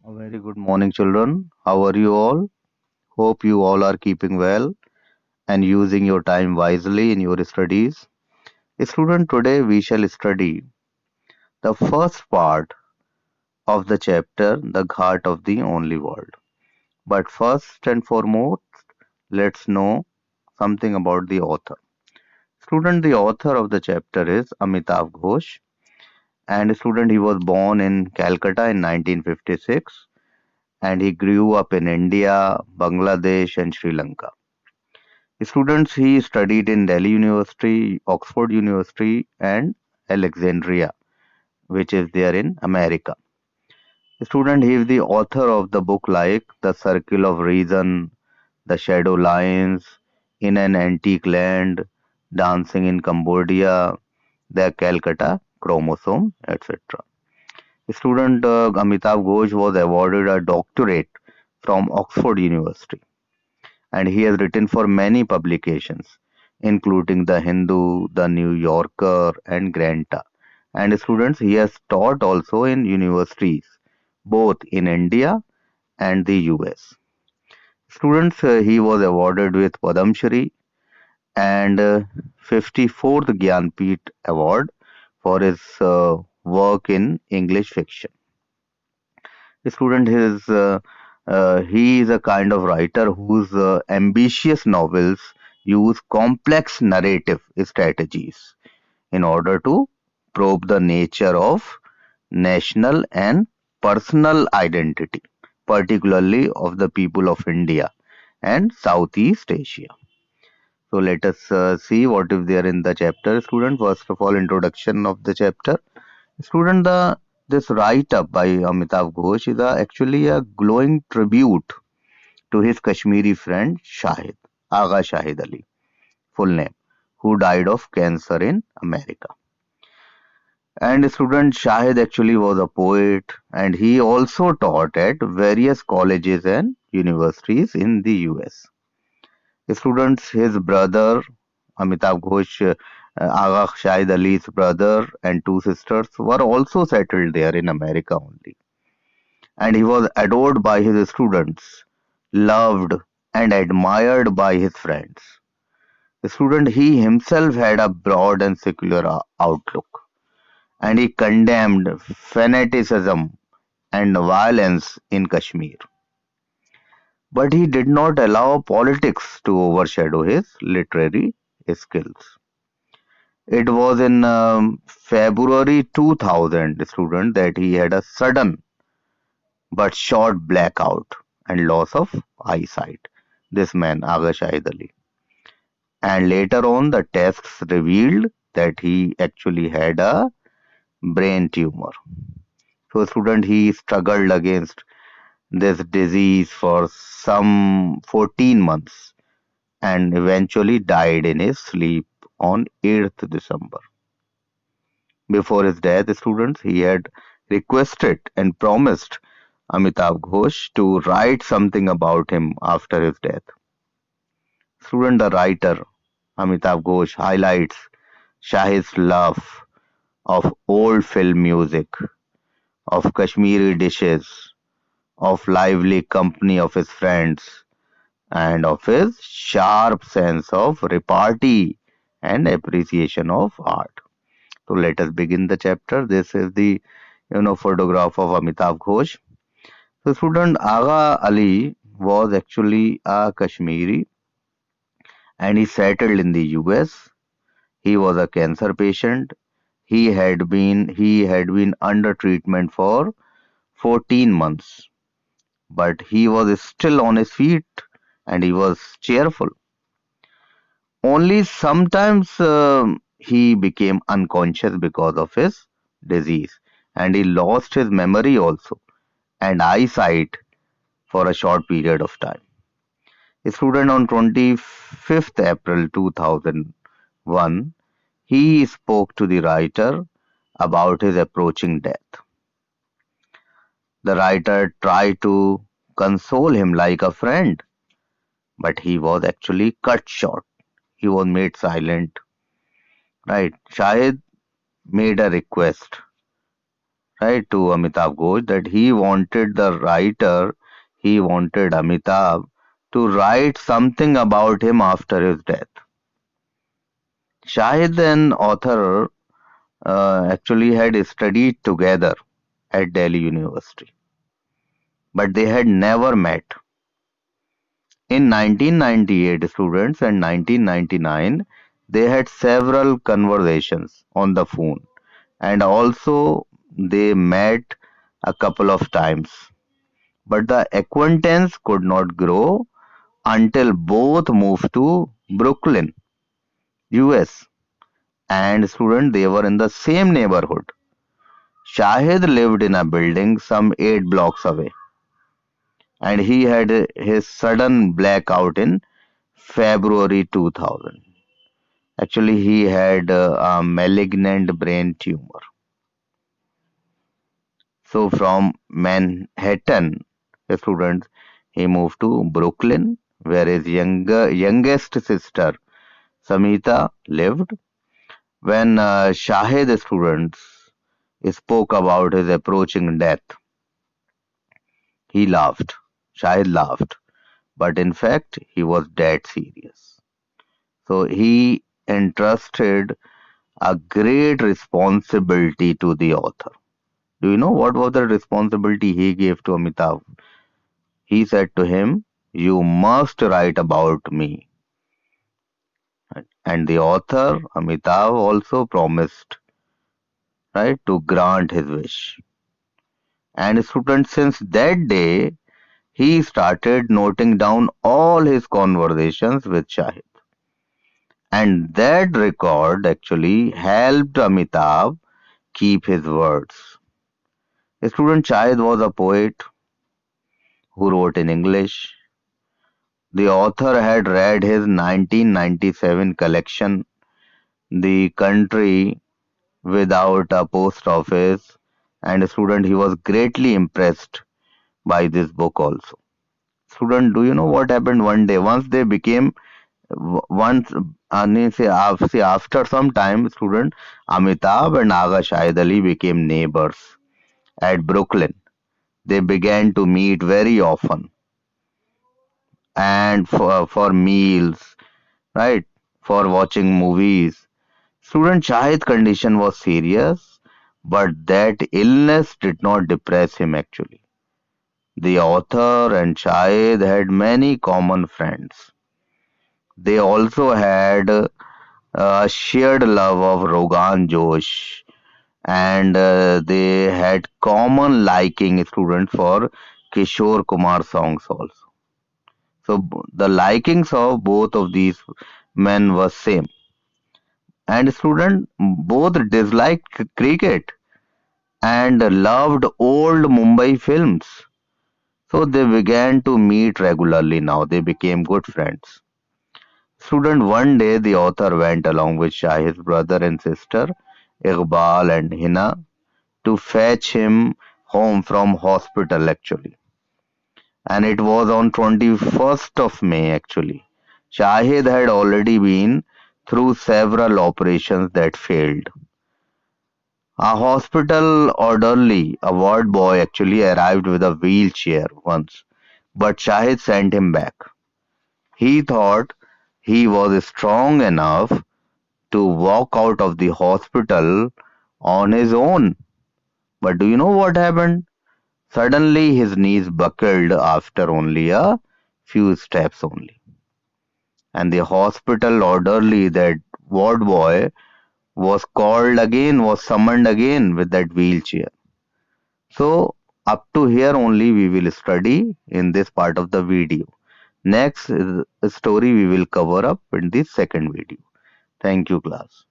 A very good morning, children. How are you all? Hope you all are keeping well and using your time wisely in your studies. Student, today we shall study the first part of the chapter, The Ghat of the Only World. But first and foremost, let's know something about the author. Student, the author of the chapter is Amitav Ghosh, and student, he was born in Calcutta in 1956 and he grew up in India, Bangladesh, and Sri Lanka. Students he studied in Delhi University, Oxford University, and Alexandria, which is there in America. Student he is the author of the book like The Circle of Reason, The Shadow Lines, In an Antique Land, Dancing in Cambodia, The Calcutta Chromosome, etc. Student Amitav Ghosh was awarded a doctorate from Oxford University and he has written for many publications, including The Hindu, The New Yorker, and Granta. And students, he has taught also in universities, both in India and the US. Students, he was awarded with Padam Shri and 54th Gyanpith Award for his work in English fiction. Student, he is a kind of writer whose ambitious novels use complex narrative strategies in order to probe the nature of national and personal identity, particularly of the people of India and Southeast Asia. So let us see what is there in the chapter. Student, first of all, introduction of the chapter. Student, the this write-up by Amitav Ghosh is actually a glowing tribute to his Kashmiri friend Shahid, Agha Shahid Ali, full name, who died of cancer in America. And student Shahid actually was a poet and he also taught at various colleges and universities in the US. Students, his brother Amitav Ghosh, Agha Shahid Ali's brother and two sisters were also settled there in America only. And he was adored by his students, loved and admired by his friends. The student he himself had a broad and secular outlook, and he condemned fanaticism and violence in Kashmir. But he did not allow politics to overshadow his literary skills. It was in February 2000 student that he had a sudden but short blackout and loss of eyesight. This man, Agha Shahid Ali. And later on, the tests revealed that he actually had a brain tumor. So, student, he struggled against this disease for some 14 months and eventually died in his sleep on 8th December. Before his death, students, he had requested and promised Amitav Ghosh to write something about him after his death. Student, the writer Amitav Ghosh highlights Shahid's love of old film music, of Kashmiri dishes, of lively company of his friends, and of his sharp sense of repartee and appreciation of art. So let us begin the chapter. This is the photograph of Amitav Ghosh. So student Agha Ali was actually a Kashmiri and he settled in the US. He was a cancer patient. He had been under treatment for 14 months, but he was still on his feet and he was cheerful. Only sometimes he became unconscious because of his disease and he lost his memory also and eyesight for a short period of time. A student on 25th April 2001, he spoke to the writer about his approaching death. The writer tried to console him like a friend, but he was actually cut short. He was made silent. Right? Shahid made a request. right, to Amitabh Ghosh that he wanted Amitabh to write something about him after his death. Shahid and author actually had studied together at Delhi University, but they had never met. In 1998 students and 1999, they had several conversations on the phone and also they met a couple of times. But the acquaintance could not grow until both moved to Brooklyn, US. And student, they were in the same neighborhood. Shahid lived in a building some 8 blocks away, and he had his sudden blackout in February 2000. Actually, he had a malignant brain tumor. So from Manhattan, students, he moved to Brooklyn, where his youngest sister Samita lived. When Shahid students spoke about his approaching death, he laughed. Shahid laughed, but in fact, he was dead serious. So he entrusted a great responsibility to the author. Do you know what was the responsibility he gave to Amitabh? He said to him, "You must write about me." And the author, Amitabh, also promised, right, to grant his wish. And students, since that day, he started noting down all his conversations with Shahid. And that record actually helped Amitabh keep his words. Student Shahid was a poet who wrote in English. The author had read his 1997 collection, The Country Without a Post Office, and student, he was greatly impressed by this book also. Student, do you know what happened one day? Once they became once say after some time, student Amitabh and Aga Shahid Ali became neighbors at Brooklyn. They began to meet very often and for meals, right? For watching movies. Student Shahid's condition was serious, but that illness did not depress him actually. The author and Shahid had many common friends. They also had a shared love of Rogan Josh and they had common liking students for Kishore Kumar songs also. So the likings of both of these men were same. And student both disliked cricket and loved old Mumbai films. So they began to meet regularly now. They became good friends. Student, one day the author went along with Shahid's brother and sister, Iqbal and Hina, to fetch him home from hospital actually. And it was on 21st of May actually. Shahid had already been through several operations that failed. A hospital orderly, a ward boy actually arrived with a wheelchair once, but Shahid sent him back. He thought he was strong enough to walk out of the hospital on his own. But do you know what happened? Suddenly his knees buckled after only a few steps only. And the hospital orderly, that ward boy, was summoned again with that wheelchair. So up to here only we will study in this part of the video. Next is a story we will cover up in the second video. Thank you, class.